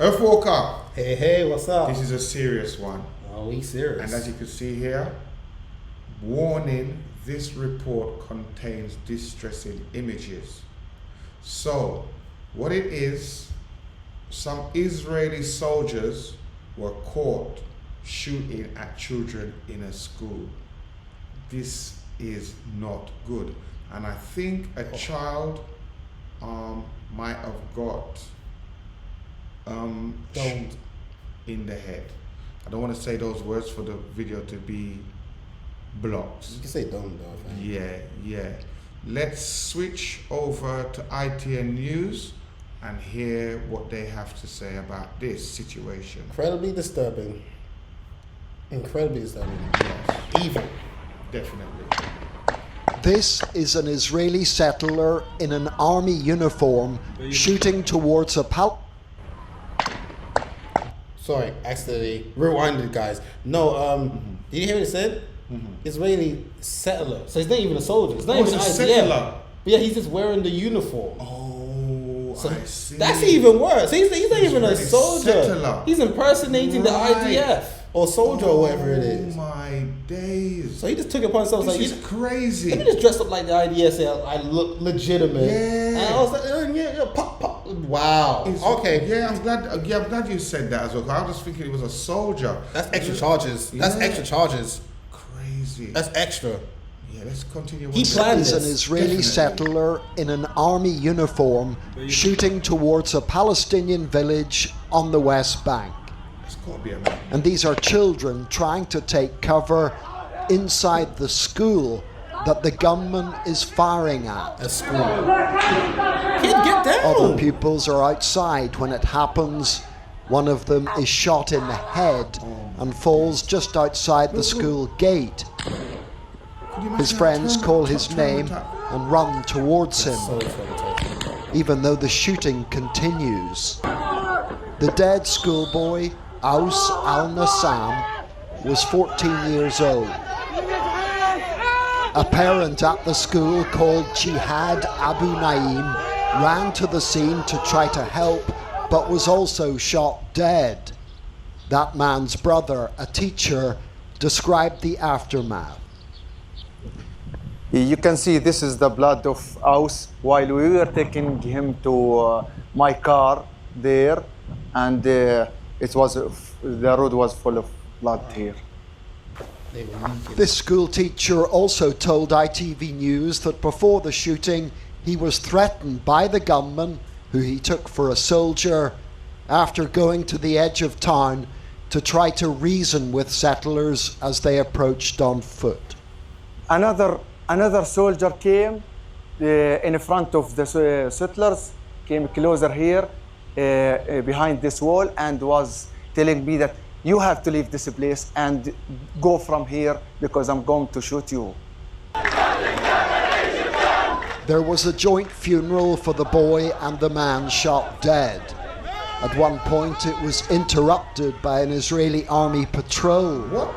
Earth Walker. Hey, hey, what's up? This is a serious one. Oh, we serious. And as you can see here, warning, this report contains distressing images. So, what it is, some Israeli soldiers were caught shooting at children in a school. This is not good. And I think a child might have got domed in the head. I don't want to say those words for the video to be blocked. You can say domed though. Yeah. Let's switch over to ITN News and hear what they have to say about this situation. Incredibly disturbing. Yes. Evil. Definitely. This is an Israeli settler in an army uniform shooting towards a Sorry, accidentally rewinded, guys. No, did you hear what it said? Israeli settler. So he's not even a soldier. He's not even an IDF. Settler. But yeah, he's just wearing the uniform. Oh, So I see. that's even worse. He's not even a Israeli soldier. settler. He's impersonating the IDF or soldier or whatever it is. Oh my days. So he just took it upon himself. This Like, is crazy. let me just dress up like the IDF, say I look legitimate. Yeah. And I was like, yeah, pop. Wow. Okay. Yeah, I'm glad you said that as well. I was just thinking it was a soldier. That's extra charges. That's Yeah. extra charges. Crazy. That's extra. Yeah, let's continue. He with planned is this. an Israeli Definitely. settler in an army uniform shooting towards a Palestinian village on the West Bank. It's got to be a man. And these are children trying to take cover inside the school that the gunman is firing at. A school. Kid, get Other down. pupils are outside when it happens. One of them is shot in the head and falls just outside the school gate. His friends call his name and run towards him, So traumatizing. even though the shooting continues. The dead schoolboy, Aus al-Nassam, was 14 years old. A parent at the school called Jihad Abu Naim ran to the scene to try to help, but was also shot dead. That man's brother, a teacher, described the aftermath. You can see this is the blood of Aus while we were taking him to my car there, and the road was full of blood here. This school teacher also told ITV News that before the shooting, he was threatened by the gunman, who he took for a soldier, after going to the edge of town to try to reason with settlers as they approached on foot. Another soldier came in front of the settlers, came closer here behind this wall, and was telling me that you have to leave this place and go from here because I'm going to shoot you. There was a joint funeral for the boy and the man shot dead. At one point, it was interrupted by an Israeli army patrol. What?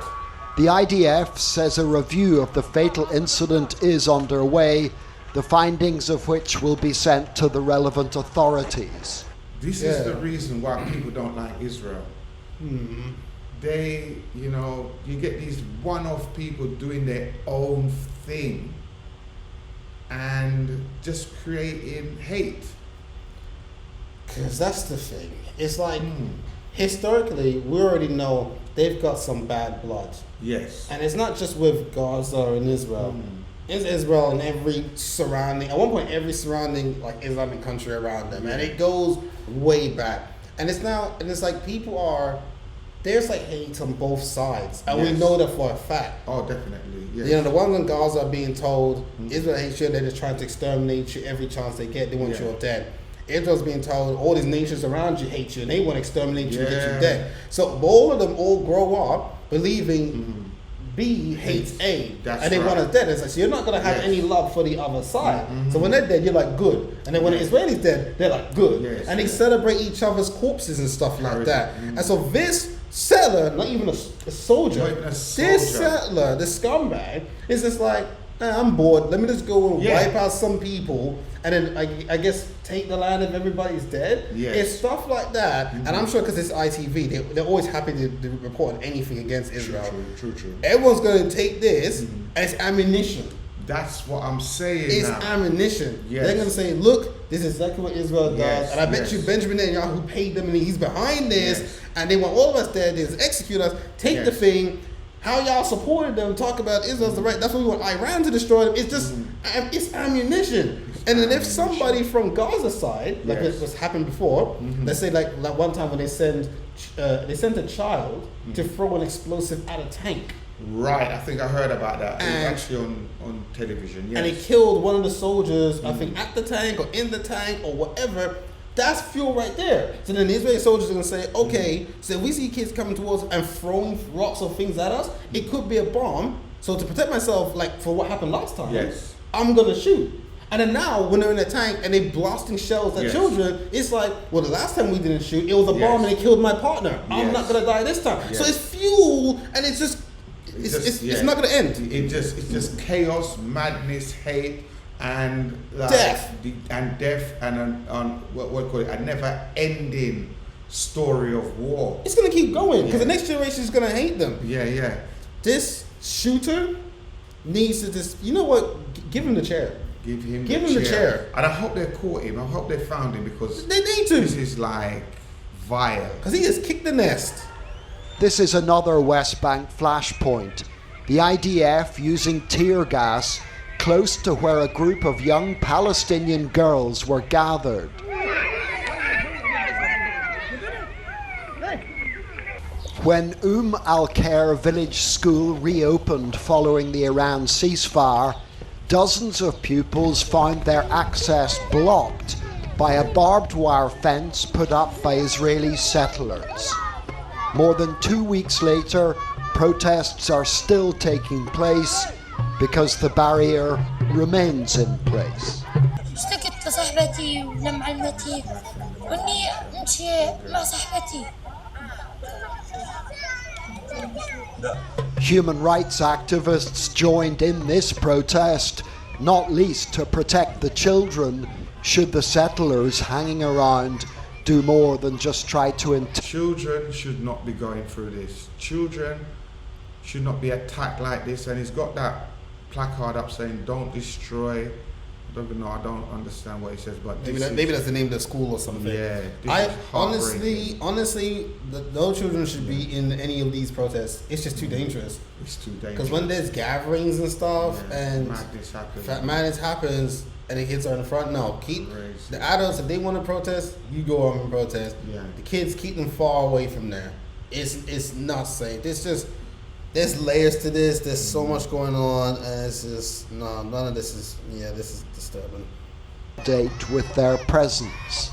The IDF says a review of the fatal incident is underway, the findings of which will be sent to the relevant authorities. This is the reason why people don't like Israel. They, you get these one-off people doing their own thing and just creating hate. Because that's the thing. It's like, historically, we already know they've got some bad blood. Yes. And it's not just with Gaza and Israel. It's Israel and every surrounding, at one point, every surrounding like Islamic country around them. And it goes way back. And it's like there's like hate on both sides. And we know that for a fact. Oh, definitely. Yes. The ones in Gaza are being told, Israel hates you, they're just trying to exterminate you every chance they get, they want you all dead. Israel's being told all these nations around you hate you and they want to exterminate you and get you dead. So all of them all grow up believing B hates A. And they want us dead. It's like, so you're not going to have any love for the other side. So when they're dead, you're like, good. And then when the Israelis dead, they're like, good. And they celebrate each other's corpses and stuff like that. And so this settler, not even a soldier, this settler, this scumbag, is just like, nah, I'm bored. Let me just go and Yeah. wipe out some people, and then I guess take the land if everybody's dead. Yes. It's stuff like that, and I'm sure because it's ITV, they're always happy to report on anything against Israel. True. Everyone's going to take this as ammunition. That's what I'm saying. It's now. ammunition. Yes. They're going to say, look, this is exactly what Israel does. Yes, And I bet you Benjamin Netanyahu paid them and he's behind this. Yes. And they want all of us dead. They just execute us. Take the thing. How y'all supported them. Talk about Israel's the right. That's what we want Iran to destroy them. It's just, it's ammunition. And then if somebody from Gaza side, like it was happened before, let's say like one time when they sent a child to throw an explosive at a tank. Right, I think I heard about that. It was actually on television, yes. And it killed one of the soldiers, I think, at the tank or in the tank or whatever. That's fuel right there. So then the Israeli soldiers are going to say, okay, so if we see kids coming towards us and throwing rocks or things at us, it could be a bomb. So to protect myself, like for what happened last time, I'm going to shoot. And then now, when they're in a tank and they're blasting shells at children, it's like, well, the last time we didn't shoot, it was a bomb and it killed my partner. I'm not going to die this time. So it's fuel, and it's just, it's not going to end. It's just chaos, madness, hate, and death, and what call it? A never-ending story of war. It's going to keep going because the next generation is going to hate them. Yeah. This shooter needs to just, you know what? Give him the chair. Give him the chair. And I hope they caught him. I hope they found him because they need to. This is like vile. Because he just kicked the nest. This is another West Bank flashpoint. The IDF using tear gas close to where a group of young Palestinian girls were gathered. When Al-Khair village school reopened following the Iran ceasefire, dozens of pupils found their access blocked by a barbed wire fence put up by Israeli settlers. More than 2 weeks later, protests are still taking place because the barrier remains in place. اشتقت لصاحبتي ولمعلمتي واني امشي مع صاحبتي. Human rights activists joined in this protest, not least to protect the children should the settlers hanging around do more than just try to Children should not be going through this. Children should not be attacked like this. And he's got that placard up saying, don't destroy. I don't understand what he says, but maybe that's the name of the school or something. Yeah. I honestly, no children should be in any of these protests. It's just too dangerous. It's too dangerous. Because when there's gatherings and stuff and madness happens and the kids are in the front, no. Keep the adults, if they want to protest, you go on and protest. Yeah. The kids, keep them far away from there. It's not safe. It's just, there's layers to this. There's so much going on, and it's just none of this is. Yeah, this is disturbing. Date with their presence.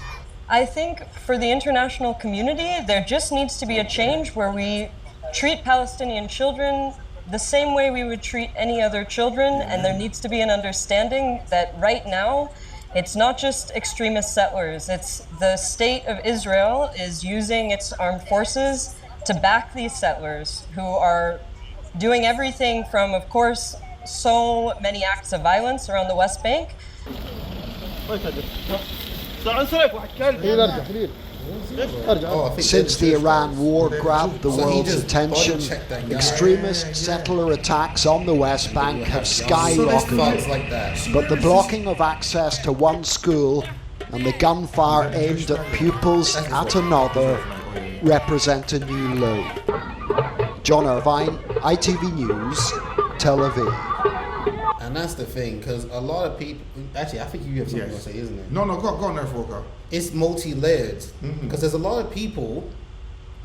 I think for the international community, there just needs to be a change where we treat Palestinian children the same way we would treat any other children, and there needs to be an understanding that right now, it's not just extremist settlers. It's the state of Israel is using its armed forces to back these settlers who are doing everything from, of course, so many acts of violence around the West Bank. Since the Iran war grabbed the world's attention, extremist settler attacks on the West Bank have skyrocketed. But the blocking of access to one school and the gunfire aimed at pupils at another represent a new low. John Irvine, ITV News, Tel Aviv. And that's the thing, because a lot of people, actually, I think you have something to say, isn't it? No, go on there, Walker. It's multi-layered, because there's a lot of people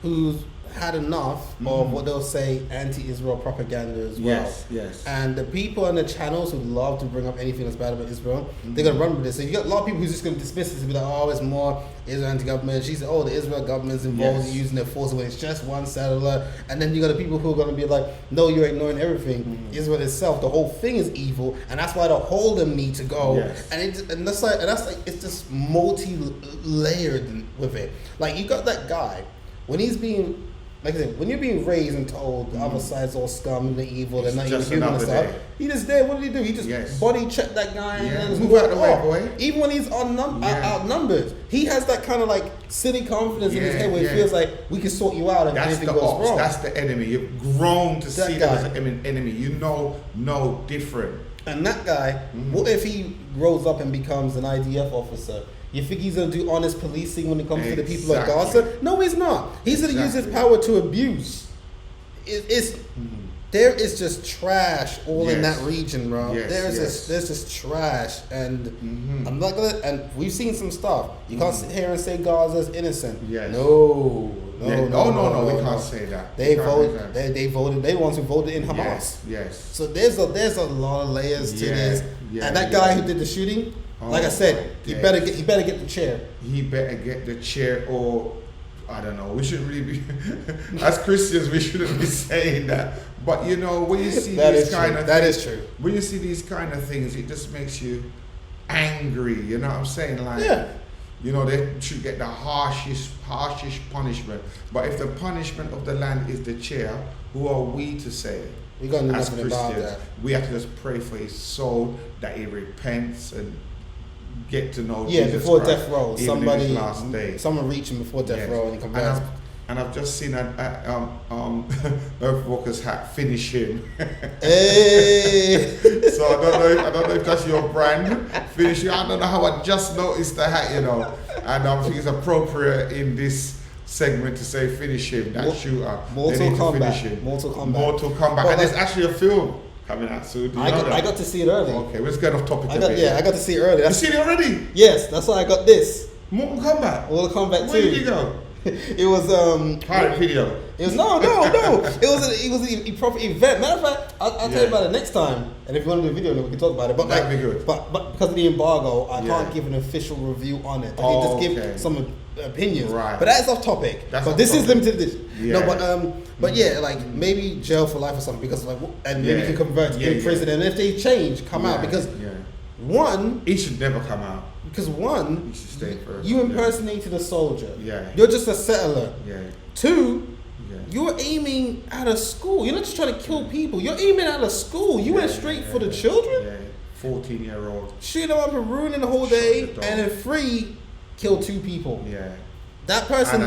who've had enough of what they'll say anti-Israel propaganda as well. Yes. And the people on the channels who love to bring up anything that's bad about Israel, they're going to run with this. So you got a lot of people who's just going to dismiss this and be like, oh, it's more Israel anti-government. She said, oh, the Israel government's involved in using their force when it's just one settler. And then you got the people who are going to be like, no, you're ignoring everything. Israel itself, the whole thing is evil, and that's why the whole them need to go. And that's like it's just multi-layered with it. Like, you got that guy when he's being like I said, when you're being raised and told the other side's all scum and evil, they're not even just human and another stuff, day. he just there. What did he do? He just body checked that guy and then Move out the way, off. boy. Even when he's outnumbered, he has that kind of like silly confidence in his head where he feels like we can sort you out if anything goes wrong. That's the enemy. You've grown to see guy. that as an enemy. You know no different. And that guy, what if he grows up and becomes an IDF officer? You think he's going to do honest policing when it comes to the people of Gaza? No, he's not. He's going to use his power to abuse. There is just trash all in that region, bro. There's just trash, and I'm not gonna. And we've seen some stuff. You can't sit here and say Gaza's innocent. No, we can't say that. They voted. They voted. They're the ones who voted in Hamas. Yes. So there's a lot of layers to this. And that guy who did the shooting, like I said, he better get the chair. He better get the chair, or I don't know. We shouldn't really be, as Christians, we shouldn't be saying that. But you know, when you see these kind of that is true. When you see these kind of things, it just makes you angry. You know what I'm saying? Like, you know, they should get the harshest punishment. But if the punishment of the land is the chair, who are we to say? We got to do as nothing about that. We have to just pray for his soul that he repents and get to know Jesus before Christ, death row, someone reaching before death row and he converts. And I've just seen an Earth Walker's hat finish him. Hey. So I don't know if that's your brand. Finish him. I don't know how I just noticed the hat, you know. And I think it's appropriate in this segment to say finish him, that shooter. Mortal Kombat. And there's actually a film coming out soon. I got to see it early. Okay, let's get off topic a bit. I got to see it early. You seen it already? Yes, that's why I got this. Mortal Kombat 2. Where did you go? It was pirate video. It was no. It was a proper event. Matter of fact, I'll tell you about it next time. And if you want to do a video, then we can talk about it. But that'd be good. But because of the embargo, I can't give an official review on it. I can just give some opinions. Right. But that is off topic. This is limited to this. Yeah. No, but yeah, like maybe jail for life or something because and maybe you can convert in prison. And if they change, come out because one, he should never come out. Because one, he should stay first. You impersonated a soldier. Yeah. You're just a settler. Yeah. Two, you're aiming at a school. You're not just trying to kill people. You're aiming at a school. You went straight for the children. Yeah. 14-year-old. Shoot them up and ruin the whole day, and then free, kill 2 people. Yeah. That person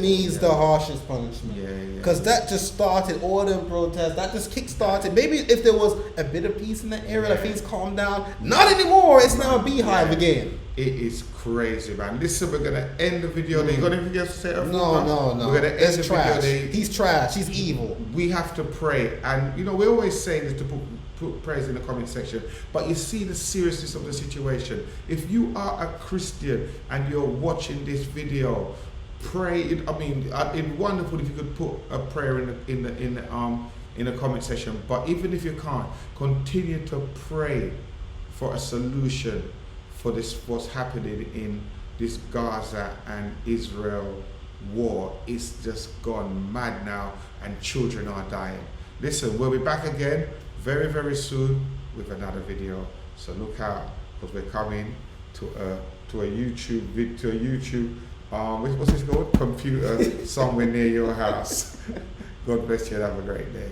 needs the harshest punishment. Because that just started all them protests. That just kick-started. Maybe if there was a bit of peace in that area, like things calmed down. Not anymore. It's now a beehive again. It is crazy, man. Listen, we're gonna end the video. You got anything else to say? No. We're gonna end the trash. video. He's trash. He's evil. We have to pray, and you know we always say this to put prayers in the comment section. But you see the seriousness of the situation. If you are a Christian and you're watching this video, pray. It'd wonderful if you could put a prayer in the comment section. But even if you can't, continue to pray for a solution for this, what's happening in this Gaza and Israel war. It's just gone mad now, and children are dying. Listen, we'll be back again very, very soon with another video. So look out, because we're coming to a YouTube what's this called? Computer somewhere near your house. God bless you and have a great day.